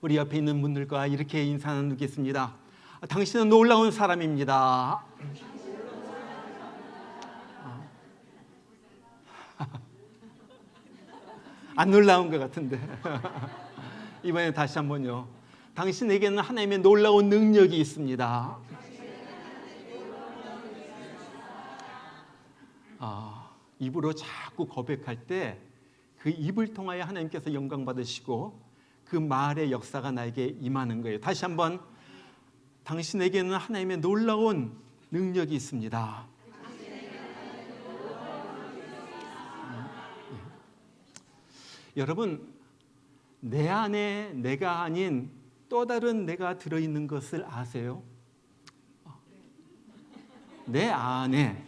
우리 옆에 있는 분들과 이렇게 인사 나누겠습니다. 당신은 놀라운 사람입니다. 안 놀라운 것 같은데. 이번에 다시 한번요. 당신에게는 하나님의 놀라운 능력이 있습니다. 입으로 자꾸 고백할 때 그 입을 통하여 하나님께서 영광 받으시고 그 말의 역사가 나에게 임하는 거예요. 다시 한번, 당신에게는 하나님의 놀라운 능력이 있습니다. 여러분, 내 안에 내가 아닌 또 다른 내가 들어있는 것을 아세요? 내 안에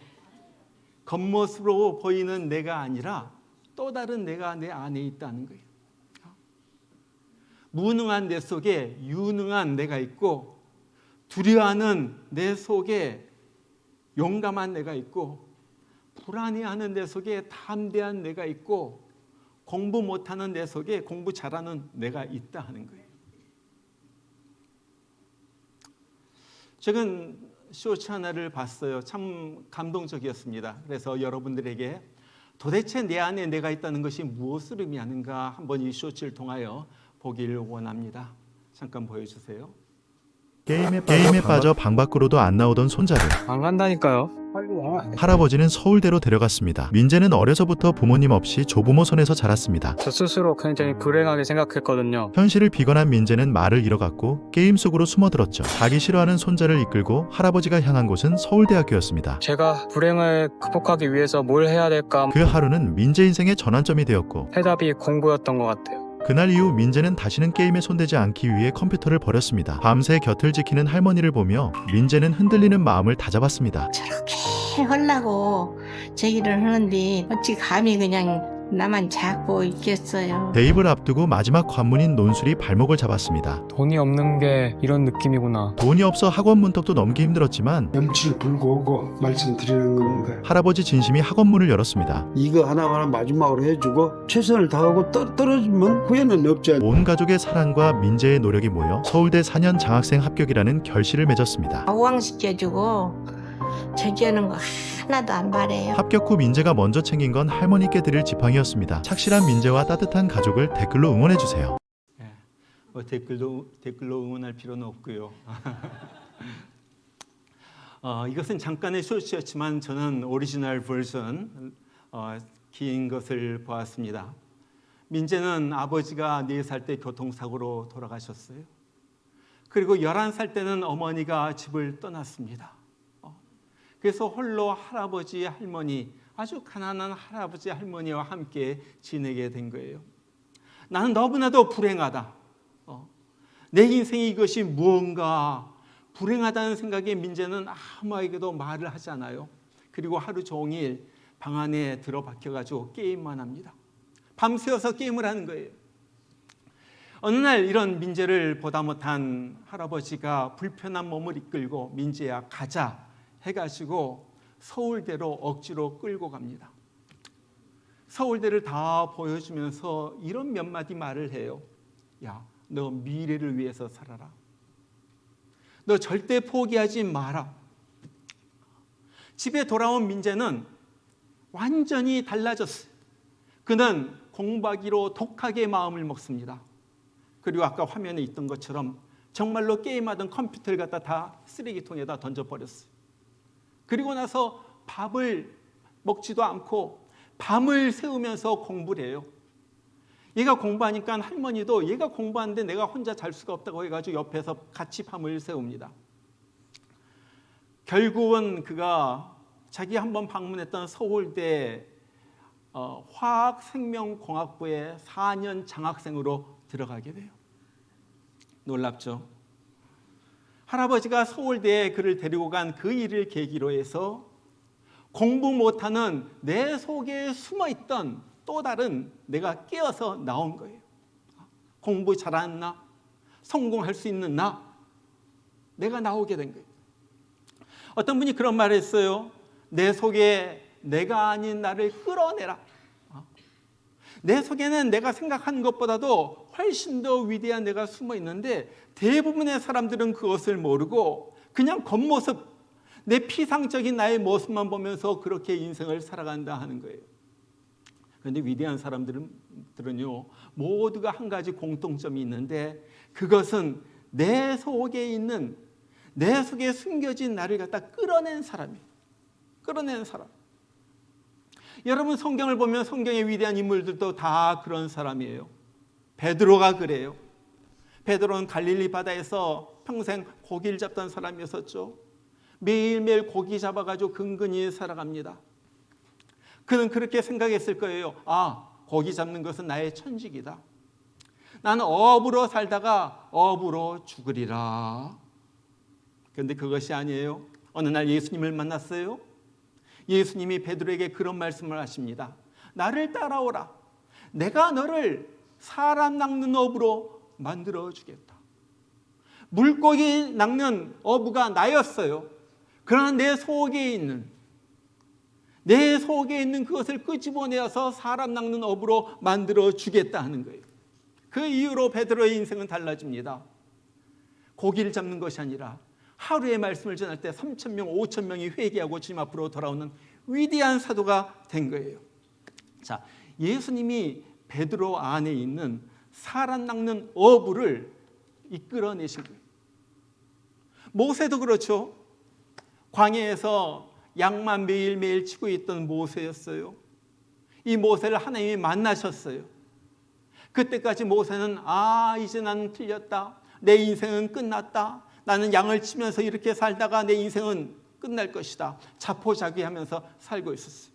겉모습으로 보이는 내가 아니라 또 다른 내가 내 안에 있다는 거예요. 무능한 내 속에 유능한 내가 있고, 두려워하는 내 속에 용감한 내가 있고, 불안해하는 내 속에 담대한 내가 있고, 공부 못하는 내 속에 공부 잘하는 내가 있다 하는 거예요. 최근 쇼츠 하나를 봤어요. 참 감동적이었습니다. 그래서 여러분들에게 도대체 내 안에 내가 있다는 것이 무엇을 의미하는가 한번 이 쇼츠를 통하여 보기를 원합니다. 잠깐 보여주세요. 게임에 빠져 방 밖으로도 안 나오던 손자를 안 간다니까요. 빨리 와. 할아버지는 서울대로 데려갔습니다. 민재는 어려서부터 부모님 없이 조부모 손에서 자랐습니다. 저 스스로 굉장히 불행하게 생각했거든요. 현실을 비관한 민재는 말을 잃어갔고 게임 속으로 숨어들었죠. 자기 싫어하는 손자를 이끌고 할아버지가 향한 곳은 서울대학교였습니다. 제가 불행을 극복하기 위해서 뭘 해야 될까? 그 하루는 민재 인생의 전환점이 되었고, 해답이 공부였던 것 같아요. 그날 이후 민재는 다시는 게임에 손대지 않기 위해 컴퓨터를 버렸습니다. 밤새 곁을 지키는 할머니를 보며 민재는 흔들리는 마음을 다잡았습니다. 저렇게 하려고 제기를 하는데 어찌 감히 그냥 나만 잡고 있겠어요. 대입을 앞두고 마지막 관문인 논술이 발목을 잡았습니다. 돈이 없는 게 이런 느낌이구나. 돈이 없어 학원 문턱도 넘기 힘들었지만 염치를 불고 오고 말씀드리는 겁니다. 할아버지 진심이 학원문을 열었습니다. 이거 하나하나 마지막으로 해주고 최선을 다하고 떨어지면 후회는 없지 않아요. 온 가족의 사랑과 민재의 노력이 모여 서울대 4년 장학생 합격이라는 결실을 맺었습니다. 호강시켜주고 저기하는 거 하나도 안 바래요. 합격 후 민재가 먼저 챙긴 건 할머니께 드릴 지팡이였습니다. 착실한 민재와 따뜻한 가족을 댓글로 응원해주세요. 댓글로 응원할 필요는 없고요. 이것은 잠깐의 쇼츠였지만 저는 오리지널 버전 긴 것을 보았습니다. 민재는 아버지가 4살 때 교통사고로 돌아가셨어요. 그리고 11살 때는 어머니가 집을 떠났습니다. 그래서 홀로 할아버지, 할머니, 아주 가난한 할아버지, 할머니와 함께 지내게 된 거예요. 나는 너무나도 불행하다. 내 인생이 이것이 무언가 불행하다는 생각에 민재는 아무에게도 말을 하지 않아요. 그리고 하루 종일 방 안에 들어박혀가지고 게임만 합니다. 밤새워서 게임을 하는 거예요. 어느 날 이런 민재를 보다 못한 할아버지가 불편한 몸을 이끌고 민재야 가자 해가지고 서울대로 억지로 끌고 갑니다. 서울대를 다 보여주면서 이런 몇 마디 말을 해요. 야, 너 미래를 위해서 살아라. 너 절대 포기하지 마라. 집에 돌아온 민재는 완전히 달라졌어요. 그는 공부하기로 독하게 마음을 먹습니다. 그리고 아까 화면에 있던 것처럼 정말로 게임하던 컴퓨터를 갖다 다 쓰레기통에다 던져버렸어요. 그리고 나서 밥을 먹지도 않고 밤을 새우면서 공부를 해요. 얘가 공부하니까 할머니도 얘가 공부하는데 내가 혼자 잘 수가 없다고 해가지고 옆에서 같이 밤을 새웁니다. 결국은 그가 자기 한번 방문했던 서울대 화학생명공학부에 4년 장학생으로 들어가게 돼요. 놀랍죠? 할아버지가 서울대에 그를 데리고 간 그 일을 계기로 해서 공부 못하는 내 속에 숨어있던 또 다른 내가 깨어서 나온 거예요. 공부 잘하는 나, 성공할 수 있는 나, 내가 나오게 된 거예요. 어떤 분이 그런 말을 했어요. 내 속에 내가 아닌 나를 끌어내라. 내 속에는 내가 생각하는 것보다도 훨씬 더 위대한 내가 숨어 있는데 대부분의 사람들은 그것을 모르고 그냥 겉모습, 내 피상적인 나의 모습만 보면서 그렇게 인생을 살아간다 하는 거예요. 그런데 위대한 사람들은요, 모두가 한 가지 공통점이 있는데 그것은 내 속에 있는, 내 속에 숨겨진 나를 갖다 끌어낸 사람이에요. 끌어낸 사람. 여러분 성경을 보면 성경의 위대한 인물들도 다 그런 사람이에요. 베드로가 그래요. 베드로는 갈릴리 바다에서 평생 고기를 잡던 사람이었었죠. 매일매일 고기 잡아가지고 근근히 살아갑니다. 그는 그렇게 생각했을 거예요. 아, 고기 잡는 것은 나의 천직이다. 나는 어부로 살다가 어부로 죽으리라. 그런데 그것이 아니에요. 어느 날 예수님을 만났어요. 예수님이 베드로에게 그런 말씀을 하십니다. 나를 따라오라. 내가 너를 사람 낚는 어부로 만들어 주겠다. 물고기 낚는 어부가 나였어요. 그러나 내 속에 있는 그것을 끄집어내어서 사람 낚는 어부로 만들어 주겠다 하는 거예요. 그 이후로 베드로의 인생은 달라집니다. 고기를 잡는 것이 아니라 하루의 말씀을 전할 때 3,000명, 5,000명이 회개하고 주님 앞으로 돌아오는 위대한 사도가 된 거예요. 자, 예수님이 베드로 안에 있는 사람 낚는 어부를 이끌어내신 거예요. 모세도 그렇죠. 광야에서 양만 매일매일 치고 있던 모세였어요. 이 모세를 하나님이 만나셨어요. 그때까지 모세는 이제 나는 틀렸다. 내 인생은 끝났다. 나는 양을 치면서 이렇게 살다가 내 인생은 끝날 것이다. 자포자기하면서 살고 있었어요.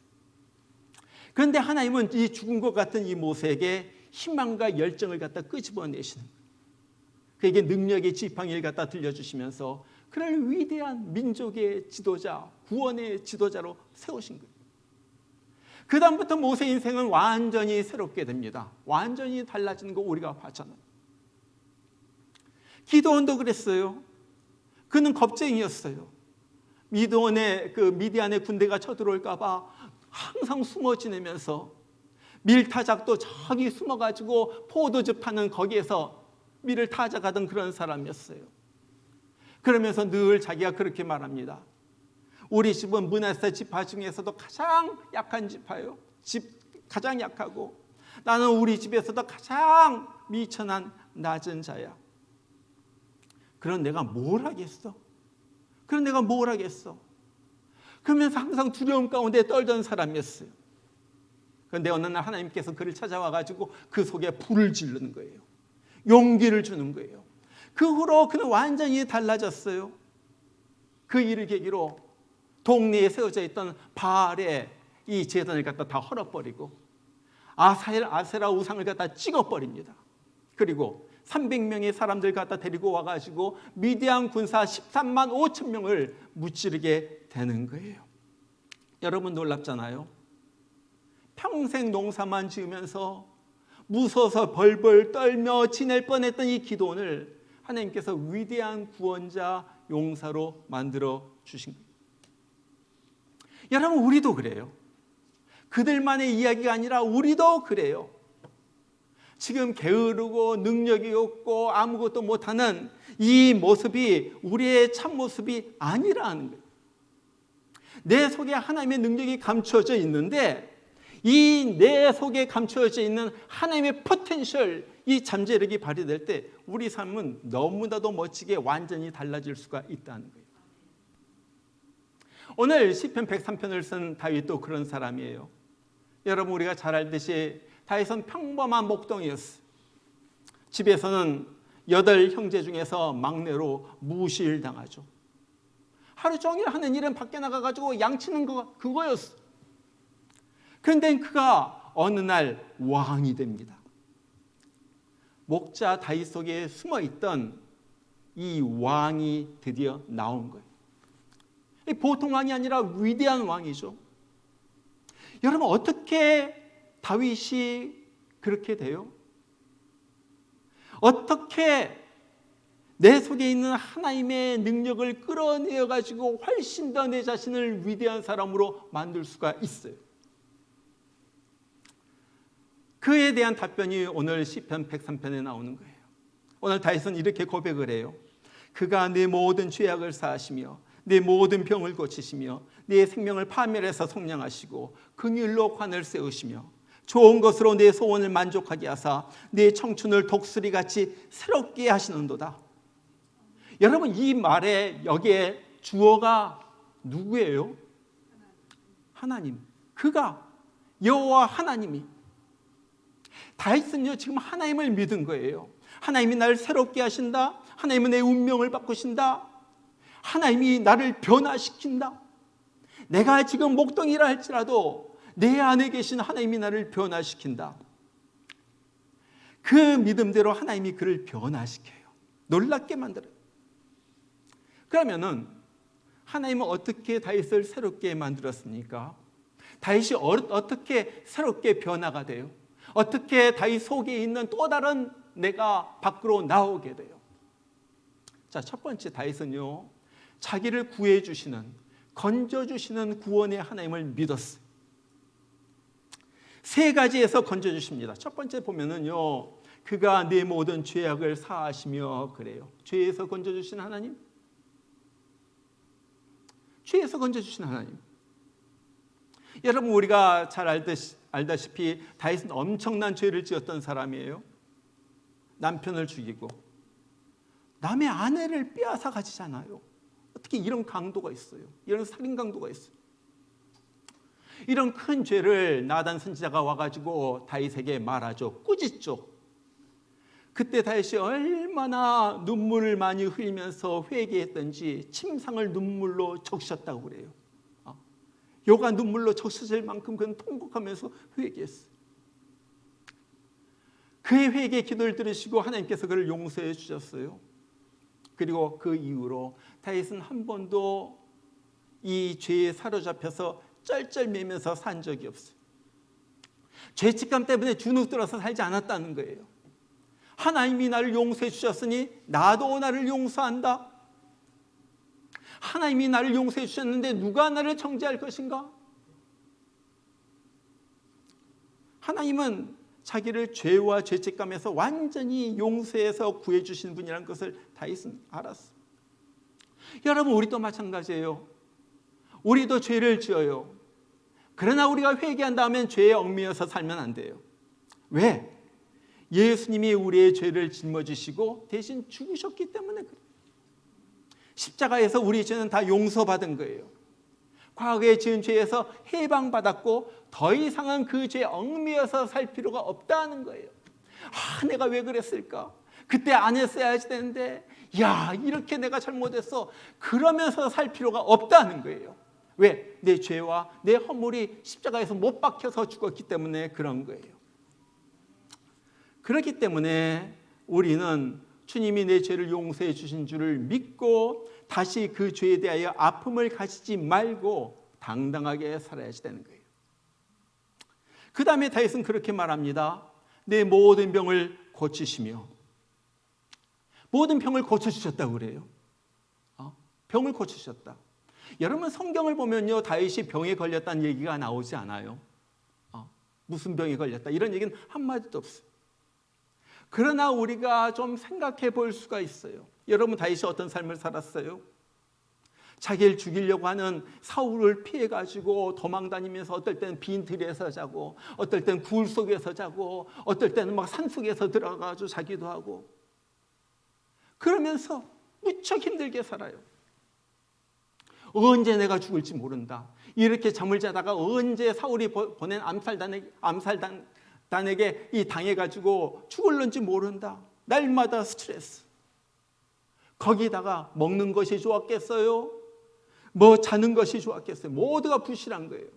그런데 하나님은 이 죽은 것 같은 이 모세에게 희망과 열정을 갖다 끄집어내시는 거예요. 그에게 능력의 지팡이를 갖다 들려주시면서 그를 위대한 민족의 지도자, 구원의 지도자로 세우신 거예요. 그 다음부터 모세 인생은 완전히 새롭게 됩니다. 완전히 달라지는 거 우리가 봤잖아요. 기드온도 그랬어요. 그는 겁쟁이였어요. 미디안의 군대가 쳐들어올까 봐 항상 숨어 지내면서 밀타작도 저기 숨어가지고 포도즙 파는 거기에서 밀을 타작하던 그런 사람이었어요. 그러면서 늘 자기가 그렇게 말합니다. 우리 집은 므낫세 지파 중에서도 가장 약한 지파예요. 가장 약하고 나는 우리 집에서도 가장 미천한 낮은 자야. 그런 내가 뭘 하겠어? 그러면서 항상 두려움 가운데 떨던 사람이었어요. 그런데 어느 날 하나님께서 그를 찾아와가지고 그 속에 불을 지르는 거예요. 용기를 주는 거예요. 그 후로 그는 완전히 달라졌어요. 그 일을 계기로 동네에 세워져 있던 바알의 이 제단을 갖다 다 헐어버리고 아세라 우상을 갖다 찍어버립니다. 그리고 300명의 사람들 갖다 데리고 와가지고 미디안 군사 13만 5천 명을 무찌르게 되는 거예요. 여러분 놀랍잖아요. 평생 농사만 지으면서 무서워서 벌벌 떨며 지낼 뻔했던 이 기도원을 하나님께서 위대한 구원자, 용사로 만들어 주신 거예요. 여러분 우리도 그래요. 그들만의 이야기가 아니라 우리도 그래요. 지금 게으르고 능력이 없고 아무것도 못하는 이 모습이 우리의 참모습이 아니라는 거예요. 내 속에 하나님의 능력이 감춰져 있는데 이 내 속에 감춰져 있는 하나님의 포텐셜, 이 잠재력이 발휘될 때 우리 삶은 너무나도 멋지게 완전히 달라질 수가 있다는 거예요. 오늘 시편 103편을 쓴 다윗도 그런 사람이에요. 여러분 우리가 잘 알듯이 다윗은 평범한 목동이었어요. 집에서는 8 형제 중에서 막내로 무시당하죠. 하루 종일 하는 일은 밖에 나가가지고 양치는 거 그거였어. 그런데 그가 어느 날 왕이 됩니다. 목자 다윗 속에 숨어있던 이 왕이 드디어 나온 거예요. 보통 왕이 아니라 위대한 왕이죠. 여러분 어떻게 다윗이 그렇게 돼요? 어떻게 내 속에 있는 하나님의 능력을 끌어내어 가지고 훨씬 더 내 자신을 위대한 사람으로 만들 수가 있어요? 그에 대한 답변이 오늘 시편 103편에 나오는 거예요. 오늘 다윗은 이렇게 고백을 해요. 그가 내 모든 죄악을 사하시며 내 모든 병을 고치시며 내 생명을 파멸해서 속량하시고 긍휼로 관을 세우시며 좋은 것으로 내 소원을 만족하게 하사 내 청춘을 독수리같이 새롭게 하시는도다. 여러분, 이 말에 여기에 주어가 누구예요? 하나님. 그가 여호와 하나님이. 다윗은요 지금 하나님을 믿은 거예요. 하나님이 나를 새롭게 하신다. 하나님은 내 운명을 바꾸신다. 하나님이 나를 변화시킨다. 내가 지금 목동이라 할지라도 내 안에 계신 하나님이 나를 변화시킨다. 그 믿음대로 하나님이 그를 변화시켜요. 놀랍게 만들어요. 그러면은 하나님은 어떻게 다윗을 새롭게 만들었습니까? 다윗이 어떻게 새롭게 변화가 돼요? 어떻게 다윗 속에 있는 또 다른 내가 밖으로 나오게 돼요? 자, 첫 번째, 다윗은요 자기를 구해주시는, 건져주시는 구원의 하나님을 믿었어요. 세 가지에서 건져주십니다. 첫 번째 보면은요 그가 내 모든 죄악을 사하시며 그래요. 죄에서 건져주신 하나님, 죄에서 건져주신 하나님. 여러분, 우리가 잘 알다시피 다윗은 엄청난 죄를 지었던 사람이에요. 남편을 죽이고 남의 아내를 빼앗아 가지잖아요. 어떻게 이런 강도가 있어요? 이런 살인 강도가 있어요. 이런 큰 죄를 나단 선지자가 와가지고 다윗에게 말하죠. 꾸짖죠. 그때 다윗이 얼마나 눈물을 많이 흘리면서 회개했던지 침상을 눈물로 적셨다고 그래요. 요가 눈물로 적셔질 만큼 그는 통곡하면서 회개했어요. 그의 회개 기도를 들으시고 하나님께서 그를 용서해 주셨어요. 그리고 그 이후로 다윗은 한 번도 이 죄에 사로잡혀서 쩔쩔매면서 산 적이 없어요. 죄책감 때문에 주눅 들어서 살지 않았다는 거예요. 하나님이 나를 용서해 주셨으니 나도 나를 용서한다. 하나님이 나를 용서해 주셨는데 누가 나를 정죄할 것인가? 하나님은 자기를 죄와 죄책감에서 완전히 용서해서 구해주신 분이라는 것을 다윗은 알았어요. 여러분, 우리도 마찬가지예요. 우리도 죄를 지어요. 그러나 우리가 회개한 다음엔 죄에 얽매여서 살면 안 돼요. 왜? 예수님이 우리의 죄를 짊어지시고 대신 죽으셨기 때문에 그래요. 십자가에서 우리 죄는 다 용서받은 거예요. 과거에 지은 죄에서 해방받았고 더 이상은 그 죄에 얽매여서 살 필요가 없다는 거예요. 내가 왜 그랬을까? 그때 안 했어야지 되는데 이렇게 내가 잘못했어. 그러면서 살 필요가 없다는 거예요. 왜? 내 죄와 내 허물이 십자가에서 못 박혀서 죽었기 때문에 그런 거예요. 그렇기 때문에 우리는 주님이 내 죄를 용서해 주신 줄을 믿고 다시 그 죄에 대하여 아픔을 가지지 말고 당당하게 살아야지 되는 거예요. 그 다음에 다윗은 그렇게 말합니다. 내 모든 병을 고치시며. 모든 병을 고쳐주셨다고 그래요. 병을 고쳐주셨다. 여러분, 성경을 보면요 다윗이 병에 걸렸다는 얘기가 나오지 않아요. 무슨 병에 걸렸다 이런 얘기는 한마디도 없어요. 그러나 우리가 좀 생각해 볼 수가 있어요. 여러분, 다윗이 어떤 삶을 살았어요? 자기를 죽이려고 하는 사울을 피해가지고 도망다니면서 어떨 때는 빈 들에서 자고 어떨 때는 굴 속에서 자고 어떨 때는 막 산속에서 들어가가지고 자기도 하고 그러면서 무척 힘들게 살아요. 언제 내가 죽을지 모른다. 이렇게 잠을 자다가 언제 사울이 보낸 암살단에게 이 당해가지고 죽을런지 모른다. 날마다 스트레스. 거기다가 먹는 것이 좋았겠어요? 뭐 자는 것이 좋았겠어요? 모두가 부실한 거예요.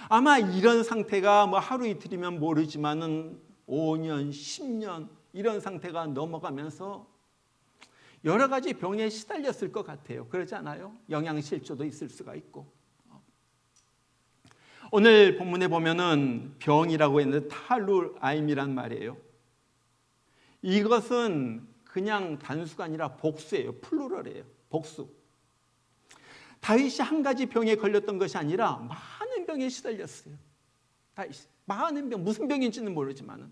아마 이런 상태가 뭐 하루 이틀이면 모르지만은 5년, 10년 이런 상태가 넘어가면서 여러 가지 병에 시달렸을 것 같아요. 그러지 않아요? 영양실조도 있을 수가 있고. 오늘 본문에 보면은 병이라고 했는데 탈루아임이란 말이에요. 이것은 그냥 단수가 아니라 복수예요. 플루럴이에요. 복수. 다윗이 한 가지 병에 걸렸던 것이 아니라 많은 병에 시달렸어요. 다윗이 많은 병, 무슨 병인지는 모르지만은.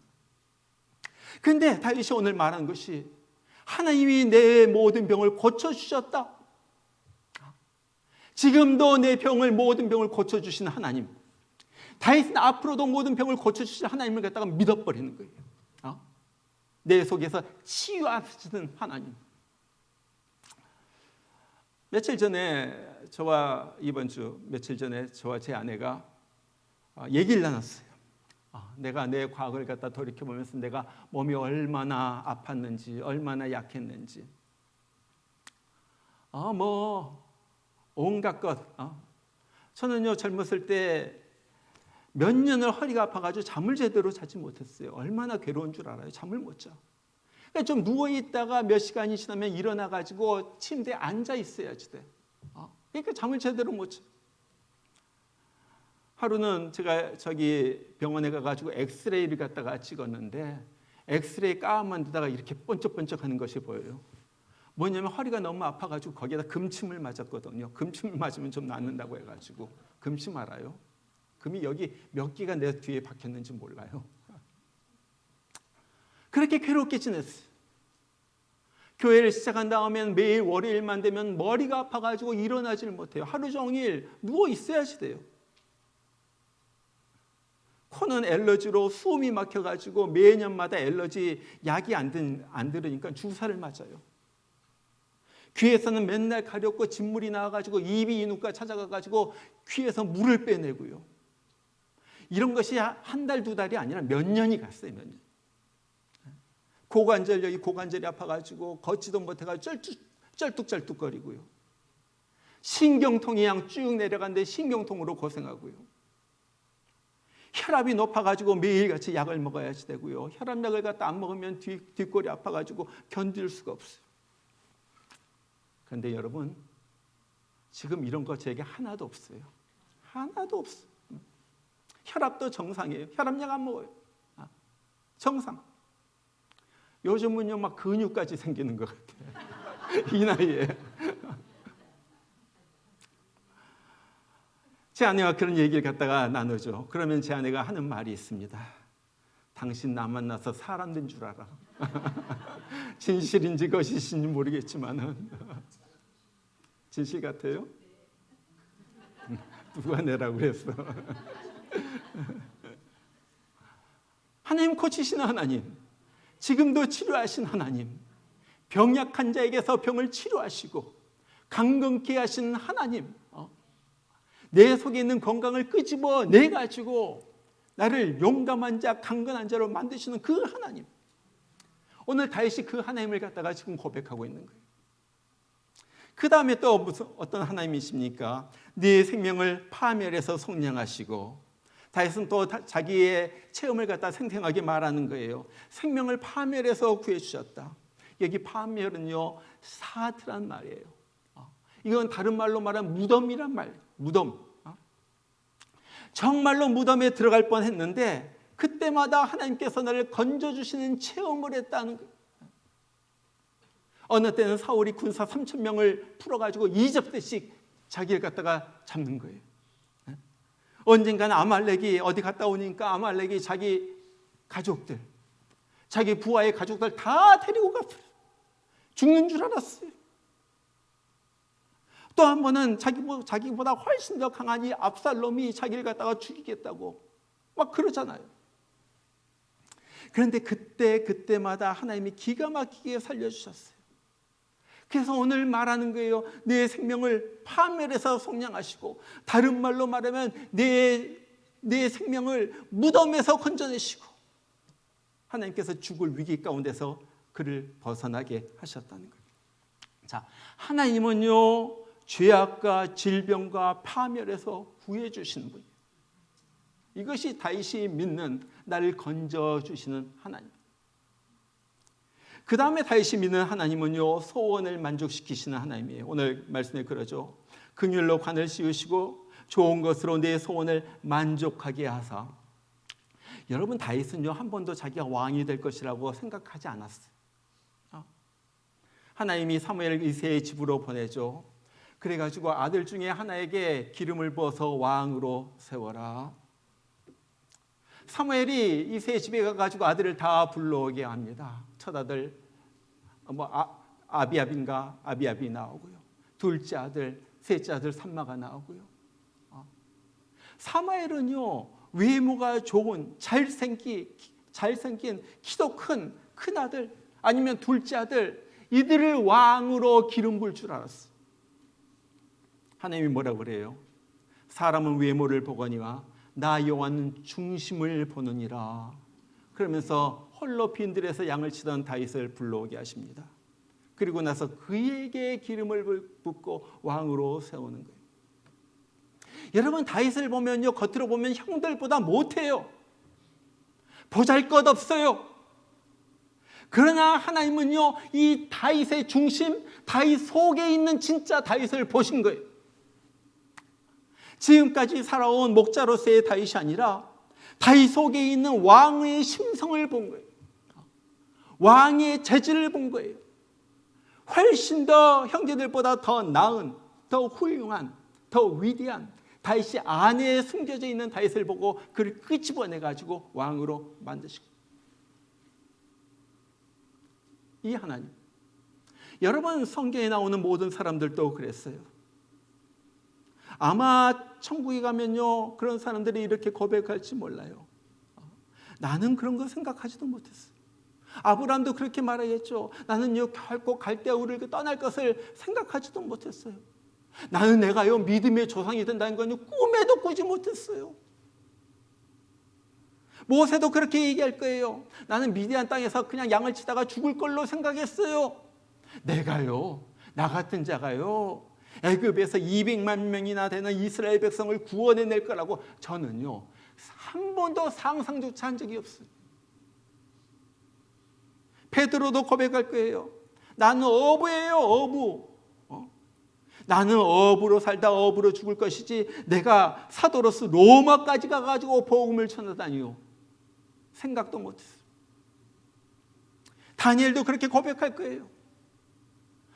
그런데 다윗이 오늘 말한 것이 하나님이 내 모든 병을 고쳐주셨다. 지금도 내 병을, 모든 병을 고쳐주시는 하나님. 다윗은 앞으로도 모든 병을 고쳐주시는 하나님을 갖다가 믿어버리는 거예요. 내 속에서 치유하시는 하나님. 며칠 전에 저와 제 아내가 얘기를 나눴어요. 내가 내 과거를 갖다 돌이켜보면서 내가 몸이 얼마나 아팠는지, 얼마나 약했는지. 온갖 것. 저는요, 젊었을 때 몇 년을 허리가 아파가지고 잠을 제대로 자지 못했어요. 얼마나 괴로운 줄 알아요? 잠을 못 자. 그러니까 좀 누워있다가 몇 시간이 지나면 일어나가지고 침대에 앉아 있어야지 돼. 그러니까 잠을 제대로 못 자. 하루는 제가 병원에 가가지고 엑스레이를 갖다가 찍었는데 엑스레이 까만 데다가 이렇게 번쩍번쩍 하는 것이 보여요. 뭐냐면 허리가 너무 아파가지고 거기에다 금침을 맞았거든요. 금침을 맞으면 좀 낫는다고 해가지고. 금침 알아요? 금이 여기 몇 개가 내 뒤에 박혔는지 몰라요. 그렇게 괴롭게 지냈어요. 교회를 시작한 다음엔 매일 월요일만 되면 머리가 아파가지고 일어나지를 못해요. 하루 종일 누워 있어야지 돼요. 코는 알러지로 수음이 막혀가지고 매년마다 알러지 약이 안 들으니까 주사를 맞아요. 귀에서는 맨날 가렵고 진물이 나와가지고 이비 인후과 찾아가가지고 귀에서 물을 빼내고요. 이런 것이 한 달, 두 달이 아니라 몇 년이 갔어요. 몇 년. 고관절이 아파가지고 걷지도 못해가지고 쩔뚝쩔뚝거리고요. 신경통이 그냥 쭉 내려가는데 신경통으로 고생하고요. 혈압이 높아가지고 매일같이 약을 먹어야지 되고요. 혈압약을 갖다 안 먹으면 뒷골이 아파가지고 견딜 수가 없어요. 그런데 여러분, 지금 이런 거 제게 하나도 없어요. 하나도 없어요. 혈압도 정상이에요. 혈압약 안 먹어요. 정상. 요즘은요, 막 근육까지 생기는 것 같아요. 이 나이에. 제 아내와 그런 얘기를 갖다가 나누죠. 그러면 제 아내가 하는 말이 있습니다. 당신 나 만나서 사람 된 줄 알아. 진실인지 거짓인지 모르겠지만은 진실 같아요? 누가 내라고 그랬어? 하나님 고치시는 하나님, 지금도 치료하신 하나님, 병약한 자에게서 병을 치료하시고 강건케 하신 하나님, 내 속에 있는 건강을 끄집어 내가지고 나를 용감한 자, 강건한 자로 만드시는 그 하나님. 오늘 다윗이 그 하나님을 갖다가 지금 고백하고 있는 거예요. 그 다음에 또 어떤 하나님이십니까? 네 생명을 파멸해서 속량하시고, 다윗은 또 자기의 체험을 갖다 생생하게 말하는 거예요. 생명을 파멸해서 구해주셨다. 여기 파멸은요, 사드란 말이에요. 이건 다른 말로 말하면 무덤이란 말, 무덤. 정말로 무덤에 들어갈 뻔했는데 그때마다 하나님께서 나를 건져주시는 체험을 했다는 거예요. 어느 때는 사울이 군사 3,000명을 풀어가지고 이적대씩 자기를 갖다가 잡는 거예요. 언젠가는 아말렉이 어디 갔다 오니까 아말렉이 자기 가족들, 자기 부하의 가족들 다 데리고 갔어요. 죽는 줄 알았어요. 또 한 번은 자기보다 훨씬 더 강한 이 압살롬이 자기를 갖다가 죽이겠다고 막 그러잖아요. 그런데 그때마다 하나님이 기가 막히게 살려주셨어요. 그래서 오늘 말하는 거예요. 내 생명을 파멸해서 속량하시고, 다른 말로 말하면 내 생명을 무덤에서 건져내시고, 하나님께서 죽을 위기 가운데서 그를 벗어나게 하셨다는 거예요. 자, 하나님은요, 죄악과 질병과 파멸에서 구해주시는 분이에요. 이것이 다윗이 믿는 나를 건져주시는 하나님. 그 다음에 다윗이 믿는 하나님은요, 소원을 만족시키시는 하나님이에요. 오늘 말씀에 그러죠. 긍휼로 관을 씌우시고 좋은 것으로 내 소원을 만족하게 하사. 여러분, 다윗은요, 한 번도 자기가 왕이 될 것이라고 생각하지 않았어요. 하나님이 사무엘을 이새의 집으로 보내죠. 그래가지고 아들 중에 하나에게 기름을 부어서 왕으로 세워라. 사무엘이 이새의 집에 가가지고 아들을 다 불러오게 합니다. 첫 아들 아비압이 나오고요. 둘째 아들, 셋째 아들 삼마가 나오고요. 사무엘은요, 외모가 좋은 잘생긴 키도 큰 아들, 아니면 둘째 아들, 이들을 왕으로 기름 부을 줄 알았어. 하나님이 뭐라고 그래요? 사람은 외모를 보거니와 나 여호와는 중심을 보느니라. 그러면서 홀로 빈들에서 양을 치던 다윗을 불러오게 하십니다. 그리고 나서 그에게 기름을 붓고 왕으로 세우는 거예요. 여러분, 다윗을 보면요, 겉으로 보면 형들보다 못해요. 보잘것없어요. 그러나 하나님은요, 이 다윗의 중심, 다윗 속에 있는 진짜 다윗을 보신 거예요. 지금까지 살아온 목자로서의 다윗이 아니라 다윗 속에 있는 왕의 심성을 본 거예요. 왕의 재질을 본 거예요. 훨씬 더 형제들보다 더 나은, 더 훌륭한, 더 위대한 다윗이 안에 숨겨져 있는 다윗을 보고 그를 끄집어내가지고 왕으로 만드시고. 이 하나님, 여러분, 성경에 나오는 모든 사람들도 그랬어요. 아마 천국에 가면요, 그런 사람들이 이렇게 고백할지 몰라요. 나는 그런 거 생각하지도 못했어요. 아브라함도 그렇게 말하겠죠. 나는요, 결코 갈대아우를 떠날 것을 생각하지도 못했어요. 나는 내가요, 믿음의 조상이 된다는 건 꿈에도 꾸지 못했어요. 모세도 그렇게 얘기할 거예요. 나는 미디안 땅에서 그냥 양을 치다가 죽을 걸로 생각했어요. 내가요, 나 같은 자가요, 애굽에서 200만 명이나 되는 이스라엘 백성을 구원해낼 거라고 저는요, 한 번도 상상조차 한 적이 없어요. 베드로도 고백할 거예요. 나는 어부예요, 어부. 나는 어부로 살다 어부로 죽을 것이지 내가 사도로서 로마까지 가가지고 복음을 전하다니요, 생각도 못했어요. 다니엘도 그렇게 고백할 거예요.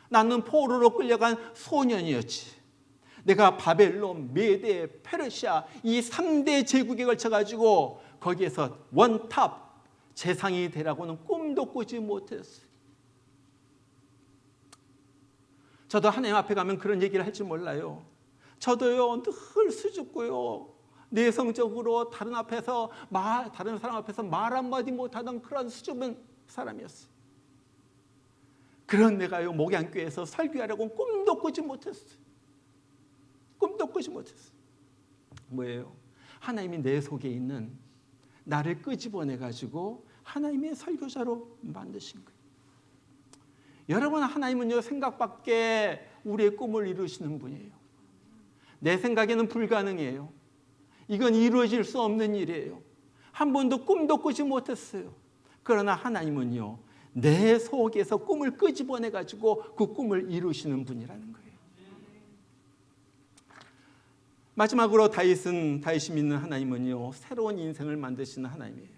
나는 포로로 끌려간 소년이었지. 내가 바벨론, 메데, 페르시아 이 3대 제국에 걸쳐가지고 거기에서 원탑 재상이 되라고는 꿈도 꾸지 못했어요. 저도 하나님 앞에 가면 그런 얘기를 할 줄 몰라요. 저도요, 늘 수줍고요, 내성적으로 다른 사람 앞에서 말 한마디 못하던 그런 수줍은 사람이었어요. 그런 내가요, 목양교회에서 설교하려고 꿈도 꾸지 못했어요. 꿈도 꾸지 못했어요. 뭐예요? 하나님이 내 속에 있는 나를 끄집어내가지고 하나님의 설교자로 만드신 거예요. 여러분, 하나님은요, 생각 밖에 우리의 꿈을 이루시는 분이에요. 내 생각에는 불가능해요. 이건 이루어질 수 없는 일이에요. 한 번도 꿈도 꾸지 못했어요. 그러나 하나님은요, 내 속에서 꿈을 끄집어내가지고 그 꿈을 이루시는 분이라는 거예요. 마지막으로 다윗이 믿는 하나님은요, 새로운 인생을 만드시는 하나님이에요.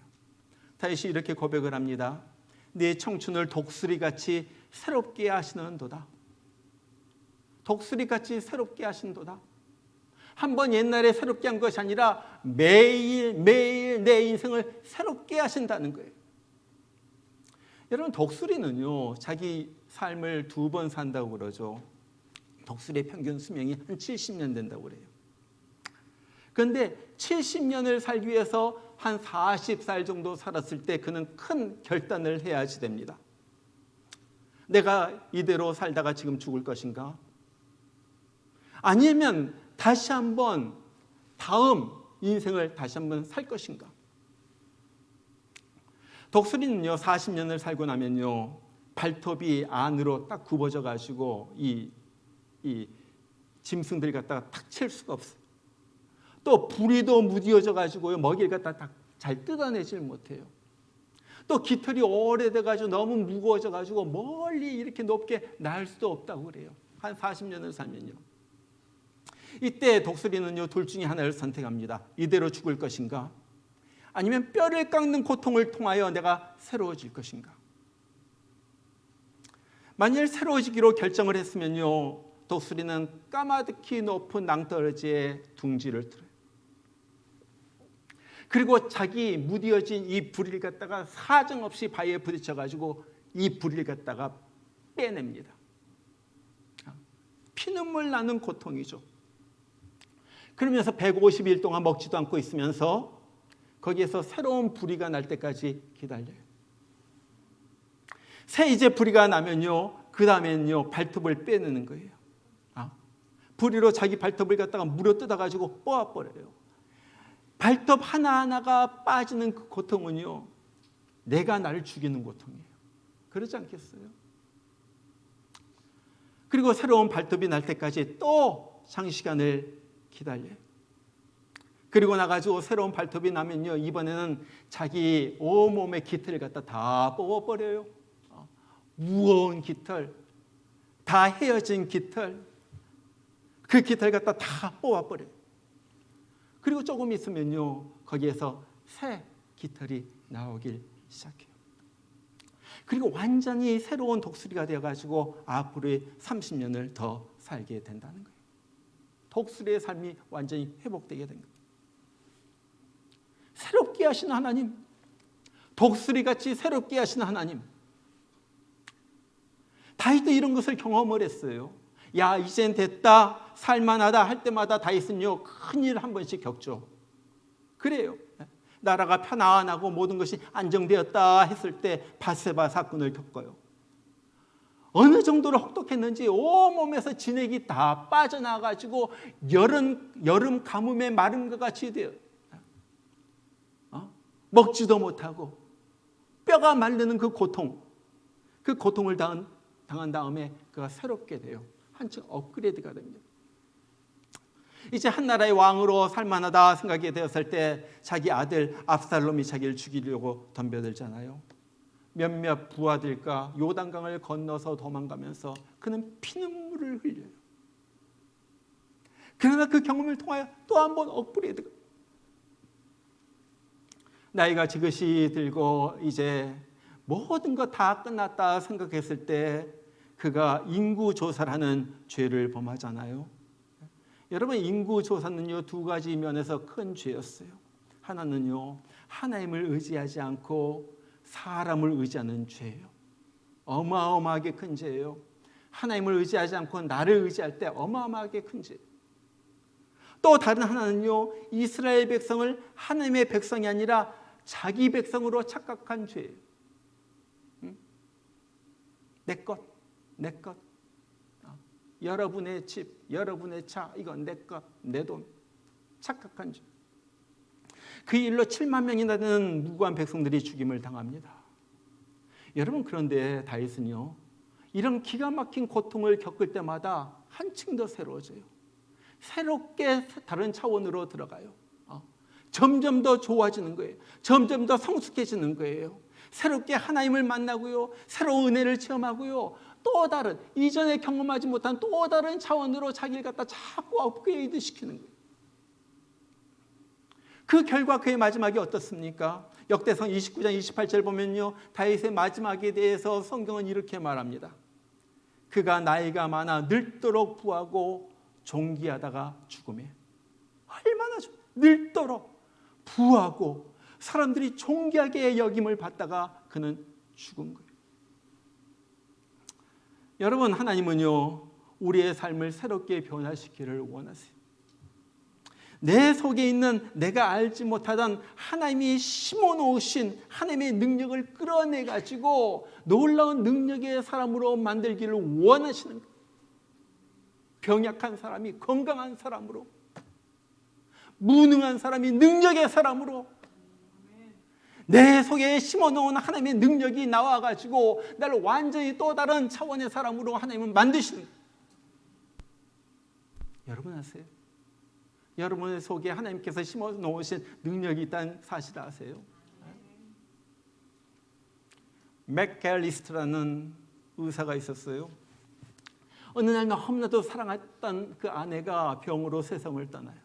다윗이 이렇게 고백을 합니다. 내 청춘을 독수리같이 새롭게 하시는도다. 독수리같이 새롭게 하신도다. 한번 옛날에 새롭게 한 것이 아니라 매일 내 인생을 새롭게 하신다는 거예요. 여러분, 독수리는요, 자기 삶을 2번 산다고 그러죠. 독수리의 평균 수명이 한 70년 된다고 그래요. 그런데 70년을 살기 위해서 한 40살 정도 살았을 때 그는 큰 결단을 해야지 됩니다. 내가 이대로 살다가 지금 죽을 것인가? 아니면 다시 한번 다음 인생을 다시 한번 살 것인가? 독수리는요, 40년을 살고 나면요, 발톱이 안으로 딱 굽어져 가지고 이 짐승들이 갖다가 탁 칠 수가 없어요. 또 부리도 무뎌져 가지고요, 먹이를 갖다 잘 뜯어내질 못해요. 또 깃털이 오래돼 가지고 너무 무거워져 가지고 멀리 이렇게 높게 날 수도 없다고 그래요. 한 40년을 살면요. 이때 독수리는요, 둘 중에 하나를 선택합니다. 이대로 죽을 것인가? 아니면 뼈를 깎는 고통을 통하여 내가 새로워질 것인가? 만일 새로워지기로 결정을 했으면요, 독수리는 까마득히 높은 낭떠러지에 둥지를 틀어요. 그리고 자기 무뎌진 이 부리를 갖다가 사정없이 바위에 부딪혀가지고 이 부리를 갖다가 빼냅니다. 피눈물 나는 고통이죠. 그러면서 150일 동안 먹지도 않고 있으면서 거기에서 새로운 부리가 날 때까지 기다려요. 새 이제 부리가 나면요, 그 다음에는요 발톱을 빼내는 거예요. 부리로 자기 발톱을 갖다가 물어 뜯어가지고 뽑아버려요. 발톱 하나하나가 빠지는 그 고통은요, 내가 나를 죽이는 고통이에요. 그렇지 않겠어요? 그리고 새로운 발톱이 날 때까지 또 장시간을 기다려요. 그리고 나가지고 새로운 발톱이 나면요, 이번에는 자기 온몸의 깃털을 갖다 다 뽑아버려요. 무거운 깃털, 다 헤어진 깃털, 그 깃털 갖다 다 뽑아버려요. 그리고 조금 있으면요, 거기에서 새 깃털이 나오길 시작해요. 그리고 완전히 새로운 독수리가 되어가지고 앞으로의 30년을 더 살게 된다는 거예요. 독수리의 삶이 완전히 회복되게 된 거예요. 새롭게 하시는 하나님, 독수리같이 새롭게 하시는 하나님. 다윗도 이런 것을 경험을 했어요. 야, 이젠 됐다, 살만하다 할 때마다 다윗은요, 큰일 한 번씩 겪죠. 그래요. 나라가 편안하고 모든 것이 안정되었다 했을 때 밧세바 사건을 겪어요. 어느 정도로 혹독했는지 온몸에서 진액이 다 빠져나가지고 여름 가뭄에 마른 것 같이 돼요. 먹지도 못하고 뼈가 마르는 그 고통을 당한 다음에 그가 새롭게 돼요. 한층 업그레이드가 됩니다. 이제 한 나라의 왕으로 살만하다 생각이 되었을 때 자기 아들 압살롬이 자기를 죽이려고 덤벼들잖아요. 몇몇 부하들과 요단강을 건너서 도망가면서 그는 피눈물을 흘려요. 그러나 그 경험을 통하여 또 한 번 업그레이드가, 나이가 지긋이 들고 이제 모든 것 다 끝났다 생각했을 때 그가 인구조사를 하는 죄를 범하잖아요. 여러분, 인구조사는요, 두 가지 면에서 큰 죄였어요. 하나는요, 하나님을 의지하지 않고 사람을 의지하는 죄예요. 어마어마하게 큰 죄예요. 하나님을 의지하지 않고 나를 의지할 때 어마어마하게 큰 죄예요. 또 다른 하나는요, 이스라엘 백성을 하나님의 백성이 아니라 자기 백성으로 착각한 죄예요. 내 것, 여러분의 집, 여러분의 차, 이건 내 것, 내 돈, 착각한 죄. 그 일로 7만 명이나 되는 무고한 백성들이 죽임을 당합니다. 여러분, 그런데 다윗은요, 이런 기가 막힌 고통을 겪을 때마다 한층 더 새로워져요. 새롭게 다른 차원으로 들어가요. 점점 더 좋아지는 거예요. 점점 더 성숙해지는 거예요. 새롭게 하나님을 만나고요, 새로운 은혜를 체험하고요, 또 다른 이전에 경험하지 못한 또 다른 차원으로 자기를 갖다 자꾸 업그레이드 시키는 거예요. 그 결과 그의 마지막이 어떻습니까? 역대상 29장 28절 보면요, 다윗의 마지막에 대해서 성경은 이렇게 말합니다. 그가 나이가 많아 늙도록 부하고 존귀하다가 죽음에. 얼마나 늙도록 부하고 사람들이 존귀하게 여김을 받다가 그는 죽은 거예요. 여러분, 하나님은요, 우리의 삶을 새롭게 변화시키기를 원하세요. 내 속에 있는 내가 알지 못하던 하나님이 심어놓으신 하나님의 능력을 끌어내가지고 놀라운 능력의 사람으로 만들기를 원하시는 거예요. 병약한 사람이 건강한 사람으로, 무능한 사람이 능력의 사람으로, 내 속에 심어놓은 하나님의 능력이 나와가지고 나를 완전히 또 다른 차원의 사람으로 하나님은 만드시는 거예요. 여러분 아세요? 여러분의 속에 하나님께서 심어놓으신 능력이 있다는 사실 아세요? 맥캘리스트라는 의사가 있었어요. 어느 날 너무나도 사랑했던 그 아내가 병으로 세상을 떠나요.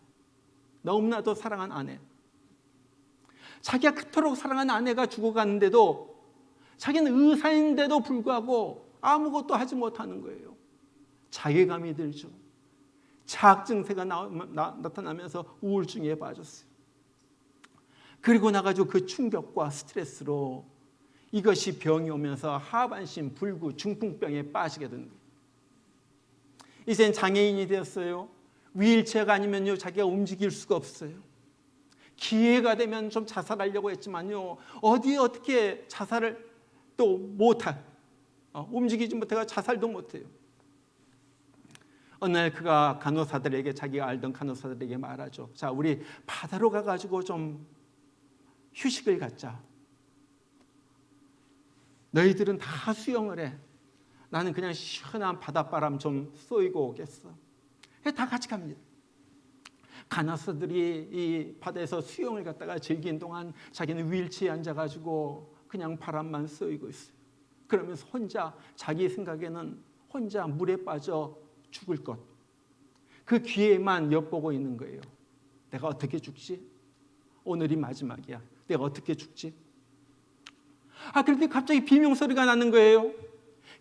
너무나도 사랑한 아내. 자기가 그토록 사랑한 아내가 죽어가는데도 자기는 의사인데도 불구하고 아무것도 하지 못하는 거예요. 자괴감이 들죠. 자학 증세가 나타나면서 우울증에 빠졌어요. 그리고 나가지고 그 충격과 스트레스로 이것이 병이 오면서 하반신 불구 중풍병에 빠지게 된 거예요. 이젠 장애인이 되었어요. 휠체어가 아니면요 자기가 움직일 수가 없어요. 기회가 되면 좀 자살하려고 했지만요 어떻게 자살을 또 못할 움직이지 못해가 자살도 못해요. 어느 날 그가 간호사들에게 자기가 알던 간호사들에게 말하죠. 자, 우리 바다로 가가지고 좀 휴식을 갖자. 너희들은 다 수영을 해. 나는 그냥 시원한 바닷바람 좀 쏘이고 오겠어. 다 같이 갑니다. 간호사들이 이 바다에서 수영을 갖다가 즐긴 동안 자기는 휠체어에 앉아가지고 그냥 바람만 쏘이고 있어요. 그러면서 혼자 자기 생각에는 혼자 물에 빠져 죽을 것. 그 기회만 엿보고 있는 거예요. 내가 어떻게 죽지? 오늘이 마지막이야. 내가 어떻게 죽지? 그런데 갑자기 비명소리가 나는 거예요.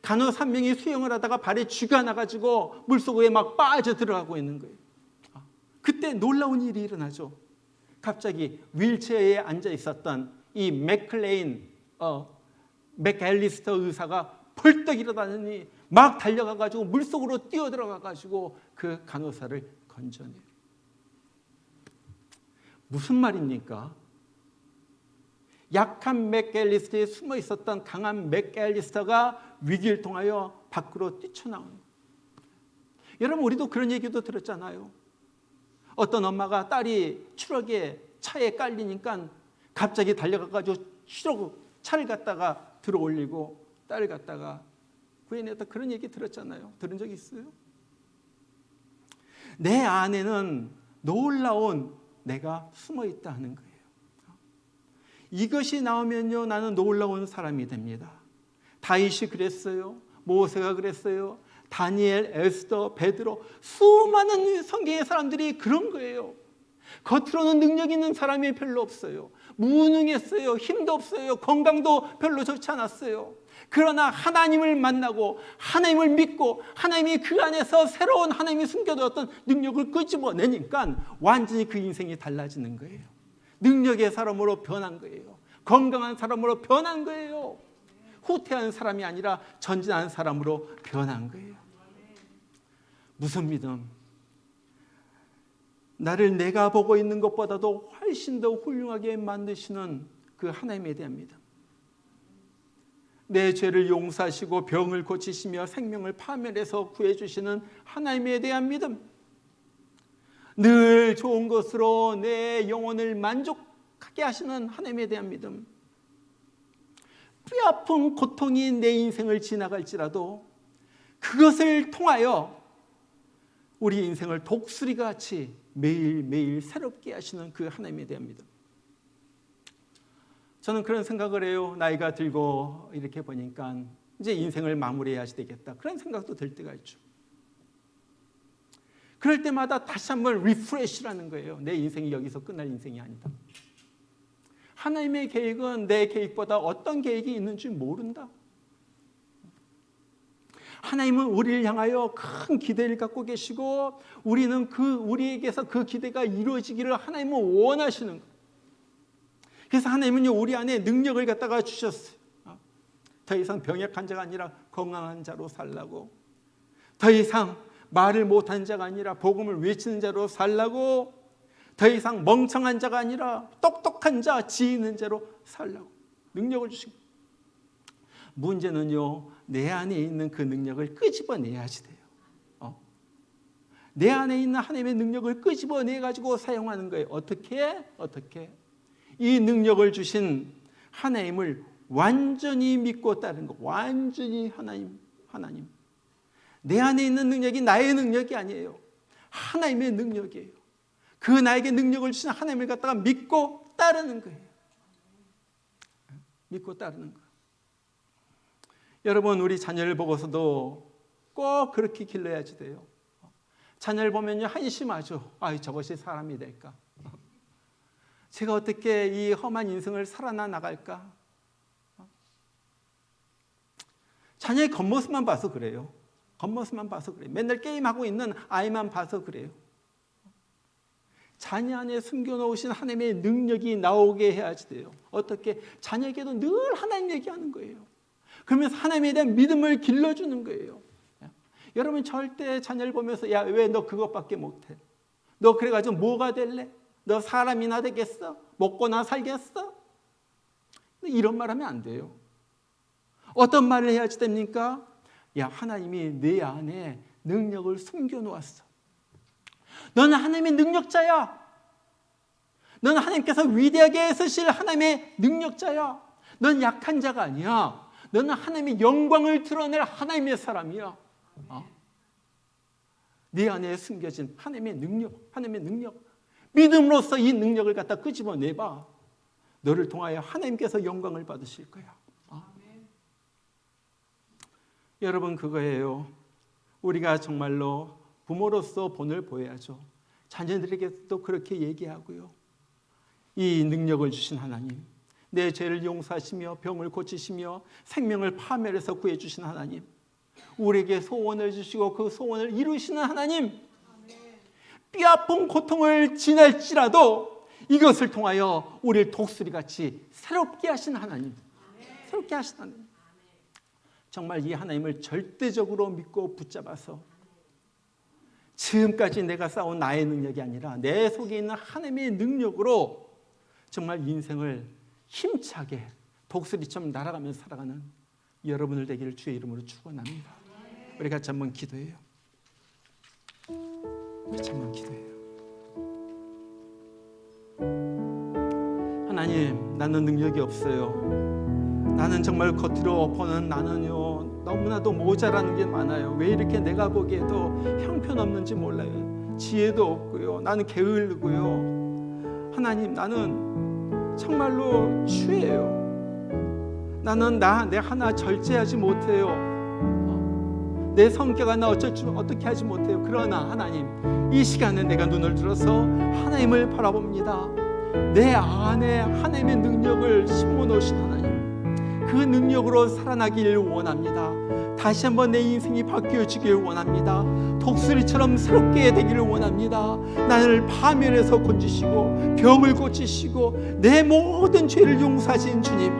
간호사 한 명이 수영을 하다가 발에 쥐가 나가지고 물속에 막 빠져 들어가고 있는 거예요. 그때 놀라운 일이 일어나죠. 갑자기 휠체어에 앉아 있었던 이 맥앨리스터 의사가 벌떡 일어나더니 막 달려가가지고 물속으로 뛰어들어가가지고 그 간호사를 건져내요. 무슨 말입니까? 약한 맥앨리스터에 숨어 있었던 강한 맥앨리스터가 위기를 통하여 밖으로 뛰쳐나오는 거예요. 여러분, 우리도 그런 얘기도 들었잖아요. 어떤 엄마가 딸이 추락에 차에 깔리니까 갑자기 달려가가지고 차를 갖다가 들어 올리고 딸을 갖다가 구해냈다, 그런 얘기 들었잖아요. 들은 적 있어요? 내 안에는 놀라운 내가 숨어 있다 하는 거예요. 이것이 나오면요 나는 놀라운 사람이 됩니다. 다윗이 그랬어요. 모세가 그랬어요. 다니엘, 에스더, 베드로, 수많은 성경의 사람들이 그런 거예요. 겉으로는 능력 있는 사람이 별로 없어요. 무능했어요. 힘도 없어요. 건강도 별로 좋지 않았어요. 그러나 하나님을 만나고 하나님을 믿고 하나님이 그 안에서 새로운 하나님이 숨겨두었던 능력을 끄집어내니까 완전히 그 인생이 달라지는 거예요. 능력의 사람으로 변한 거예요. 건강한 사람으로 변한 거예요. 후퇴한 사람이 아니라 전진한 사람으로 변한 거예요. 무슨 믿음? 나를 내가 보고 있는 것보다도 훨씬 더 훌륭하게 만드시는 그 하나님에 대한 믿음. 내 죄를 용서하시고 병을 고치시며 생명을 파멸해서 구해주시는 하나님에 대한 믿음. 늘 좋은 것으로 내 영혼을 만족하게 하시는 하나님에 대한 믿음. 뼈아픈 고통이 내 인생을 지나갈지라도 그것을 통하여 우리 인생을 독수리같이 매일매일 새롭게 하시는 그 하나님에 대한 믿음. 저는 그런 생각을 해요. 나이가 들고 이렇게 보니까 이제 인생을 마무리해야 되겠다, 그런 생각도 들 때가 있죠. 그럴 때마다 다시 한번 리프레시라는 거예요. 내 인생이 여기서 끝날 인생이 아니다. 하나님의 계획은 내 계획보다 어떤 계획이 있는지 모른다. 하나님은 우리를 향하여 큰 기대를 갖고 계시고 우리는 우리에게서 그 기대가 이루어지기를 하나님은 원하시는 거예요. 그래서 하나님은요 우리 안에 능력을 갖다가 주셨어요. 더 이상 병약한 자가 아니라 건강한 자로 살라고, 더 이상 말을 못한 자가 아니라 복음을 외치는 자로 살라고, 더 이상 멍청한 자가 아니라 똑똑한 자, 지혜 있는 자로 살라고 능력을 주신 거예요. 문제는요 내 안에 있는 그 능력을 끄집어내야지 돼요. 내 안에 있는 하나님의 능력을 끄집어내가지고 사용하는 거예요. 어떻게? 이 능력을 주신 하나님을 완전히 믿고 따르는 거. 완전히 하나님. 내 안에 있는 능력이 나의 능력이 아니에요. 하나님의 능력이에요. 그 나에게 능력을 주신 하나님을 갖다가 믿고 따르는 거예요. 믿고 따르는 거예요. 여러분, 우리 자녀를 보고서도 꼭 그렇게 길러야지 돼요. 자녀를 보면요 한심하죠. 저것이 사람이 될까? 제가 어떻게 이 험한 인생을 살아나갈까? 자녀의 겉모습만 봐서 그래요. 맨날 게임하고 있는 아이만 봐서 그래요. 자녀 안에 숨겨놓으신 하나님의 능력이 나오게 해야지 돼요. 어떻게? 자녀에게도 늘 하나님 얘기하는 거예요. 그러면서 하나님에 대한 믿음을 길러주는 거예요. 여러분 절대 자녀를 보면서 야, 왜 너 그것밖에 못해? 너 그래가지고 뭐가 될래? 너 사람이나 되겠어? 먹고나 살겠어? 이런 말 하면 안 돼요. 어떤 말을 해야지 됩니까? 야, 하나님이 내 안에 능력을 숨겨놓았어. 너는 하나님의 능력자야. 너는 하나님께서 위대하게 쓰실 하나님의 능력자야. 넌 약한 자가 아니야. 너는 하나님의 영광을 드러낼 하나님의 사람이야. 네 안에 숨겨진 하나님의 능력. 믿음으로써 이 능력을 갖다 끄집어내봐. 너를 통하여 하나님께서 영광을 받으실 거야. 여러분, 그거예요. 우리가 정말로 부모로서 본을 보여야죠. 자녀들에게도 그렇게 얘기하고요. 이 능력을 주신 하나님, 내 죄를 용서하시며 병을 고치시며 생명을 파멸해서 구해주신 하나님, 우리에게 소원을 주시고 그 소원을 이루시는 하나님, 뼈아픈 고통을 지날지라도 이것을 통하여 우리를 독수리같이 새롭게 하신 하나님, 새롭게 하신 하나님, 정말 이 하나님을 절대적으로 믿고 붙잡아서 지금까지 내가 쌓은 나의 능력이 아니라 내 속에 있는 하나님의 능력으로 정말 인생을 힘차게 독수리처럼 날아가면서 살아가는 여러분들 되기를 주의 이름으로 축원합니다. 우리 같이 한번 기도해요. 같이 한번 기도해요. 하나님, 나는 능력이 없어요. 나는 정말 겉으로 보는 나는요 너무나도 모자라는 게 많아요. 왜 이렇게 내가 보기에도 형편없는지 몰라요. 지혜도 없고요, 나는 게을르고요. 하나님, 나는 정말로 추해요. 나는 내 하나 절제하지 못해요. 내 성격 하나 어떻게 하지 못해요. 그러나 하나님, 이 시간에 내가 눈을 들어서 하나님을 바라봅니다. 내 안에 하나님의 능력을 심어놓으신 하나님, 그 능력으로 살아나길 원합니다. 다시 한번 내 인생이 바뀌어지길 원합니다. 독수리처럼 새롭게 되기를 원합니다. 나를 파멸해서 건지시고 병을 고치시고 내 모든 죄를 용서하신 주님,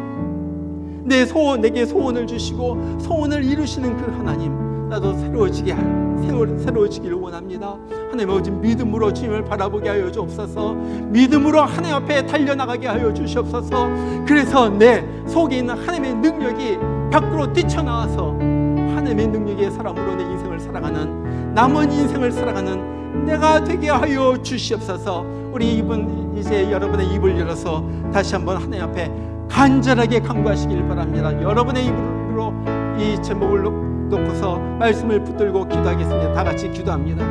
내게 소원을 주시고 소원을 이루시는 그 하나님, 나도 새로워지기를 원합니다. 하나님 아버지, 믿음으로 주님을 바라보게 하여 주옵소서. 믿음으로 하나님 앞에 달려나가게 하여 주시옵소서. 그래서 내 속에 있는 하나님의 능력이 밖으로 뛰쳐나와서 하나님의 능력의 사람으로 내 인생을 살아가는, 남은 인생을 살아가는 내가 되게 하여 주시옵소서. 우리 이제 여러분의 입을 열어서 다시 한번 하나님 앞에 간절하게 간구하시길 바랍니다. 여러분의 입으로 이 제목을 놓고서 말씀을 붙들고 기도하겠습니다. 다 같이 기도합니다.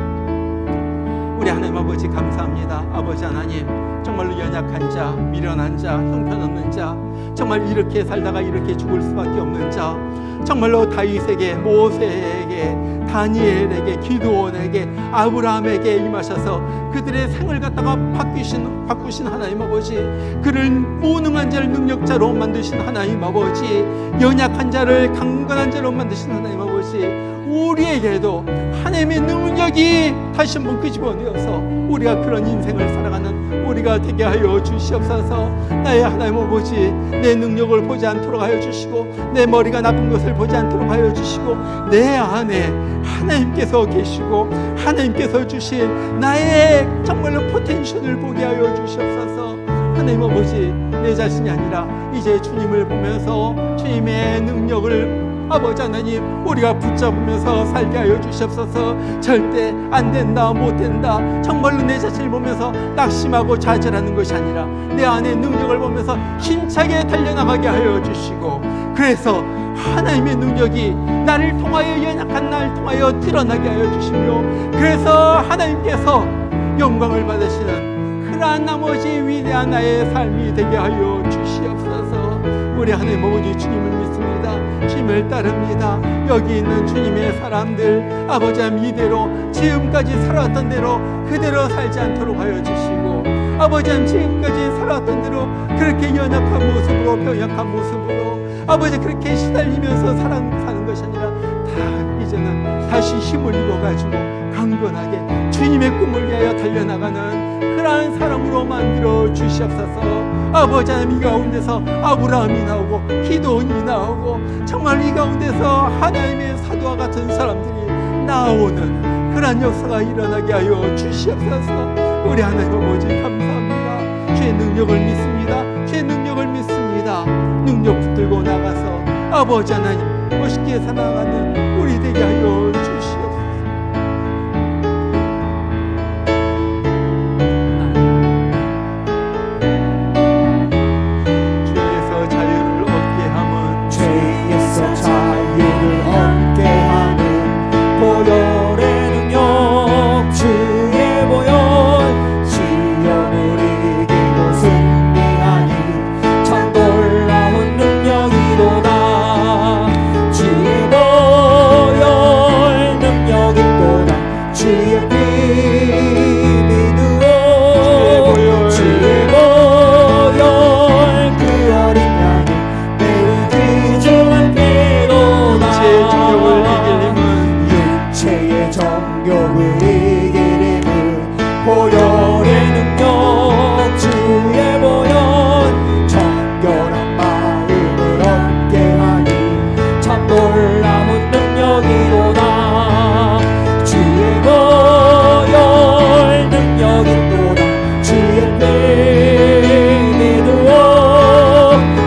우리 하나님 아버지, 감사합니다. 아버지 하나님, 정말로 연약한 자, 미련한 자, 형편없는 자, 정말 이렇게 살다가 이렇게 죽을 수밖에 없는 자, 정말로 다윗에게, 모세에게, 다니엘에게, 기드온에게, 아브라함에게 임하셔서 그들의 생을 갖다가 바꾸신 하나님 아버지, 그를 무능한 자를 능력자로 만드신 하나님 아버지, 연약한 자를 강건한 자로 만드신 하나님 아버지, 우리에게도 하나님의 능력이 다시 한번 끄집어내어서 우리가 그런 인생을 살아가는 우리가 되게 하여 주시옵소서. 나의 하나님 아버지, 내 능력을 보지 않도록 하여 주시고 내 머리가 나쁜 것을 보지 않도록 하여 주시고 내 안에 하나님께서 계시고 하나님께서 주신 나의 정말로 포텐셜을 보게 하여 주시옵소서. 하나님 아버지, 내 자신이 아니라 이제 주님을 보면서 주님의 능력을 아버지 하나님, 우리가 붙잡으면서 살게 하여 주시옵소서. 절대 안 된다, 못 된다, 정말로 내 자신을 보면서 낙심하고 좌절하는 것이 아니라 내 안에 능력을 보면서 힘차게 달려나가게 하여 주시고, 그래서 하나님의 능력이 나를 통하여, 연약한 나를 통하여 드러나게 하여 주시며, 그래서 하나님께서 영광을 받으시는 그러한 나머지 위대한 나의 삶이 되게 하여 주시옵소서. 우리 하나님 아버지, 주님을 믿습니다. 주님을 따릅니다. 여기 있는 주님의 사람들, 아버지 하나님, 이대로 지금까지 살았던 대로 그대로 살지 않도록 하여 주시고, 아버지 하나님, 지금까지 살았던 대로 그렇게 연약한 모습으로, 병약한 모습으로 아버지 그렇게 시달리면서 사는 것이 아니라 이제는 다시 힘을 입어가지고 강건하게 주님의 꿈을 위하여 달려나가는 그러한 사람으로 만들어 주시옵소서. 아버지 하나님, 이 가운데서 아브라함이 나오고 기도원이 나오고 정말 이 가운데서 하나님의 사도와 같은 사람들이 나오는 그러한 역사가 일어나게 하여 주시옵소서. 우리 하나님 아버지 감사합니다. 주의 능력을 믿습니다. 주의 능력을 믿습니다. 능력 붙들고 나가서 아버지 하나님 멋있게 살아가는 우리 되게 하여 주시옵소서. 죄에서 자유를 얻게 함은 죄에서 자유를 얻게 하는 보혈의 능력 주의 보혈 시험을 이기고 승리하니 참 놀라운 능력이로다. 주의 보혈 능력이로다. 주의 피 믿으오 주의 보혈 그 어린 양이 매우 귀중한 피로다. 육체의 정욕을 이길 힘은 육체의 정욕을 이길 힘은 보혈의 능력 주의 보혈 정결한 마음을 얻게 하니 참 놀라운 능력이로다. 주의 보혈 능력이로다. 주의 피 믿으오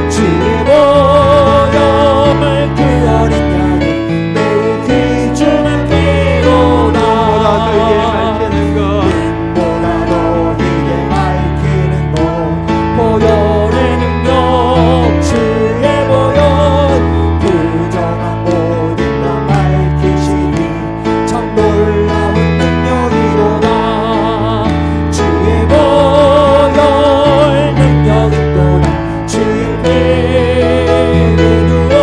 주의 보혈 그 어린 양이 매우 귀중한 피로다. 보다 너희에게 밝히는 것 보혈의 능력 주의 보혈 부정한 모든 것 밝히시니 참 놀라운 능력이로다. 주의 보혈 능력이로다. 주의 피 믿으오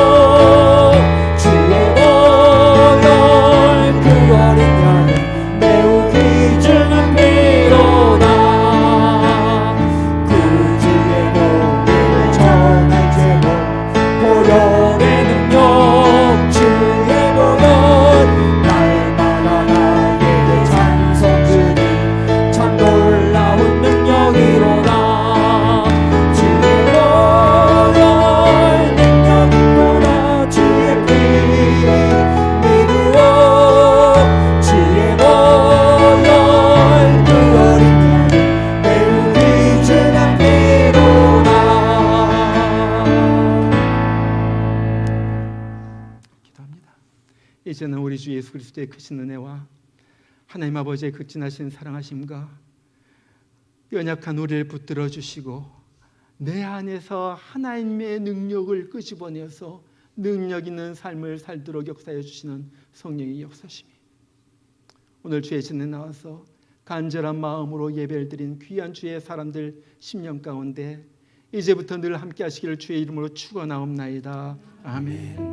주의 보혈 그 어린 양이 매우 귀중한 피로다. 구주의 복음을 전할 제목 보혈의 능력 주의 보혈 날마다 나에게 찬송 주니 참 놀라운 능력이로다. 주의 보혈 능력이로다. 주의 피 믿으오 주의 보혈 그 어린 양이 매우 귀중한 피로다. 기도합니다. 이제는 우리 주 예수 그리스도의 크신 은혜와 하나님 아버지의 극진하신 사랑하심과 연약한 우리를 붙들어 주시고 내 안에서 하나님의 능력을 끄집어내서 능력 있는 삶을 살도록 역사해 주시는 성령의 역사심이 오늘 주의 전에 나와서 간절한 마음으로 예배를 드린 귀한 주의 사람들 심령 가운데 이제부터 늘 함께 하시기를 주의 이름으로 축원하옵나이다. 아멘.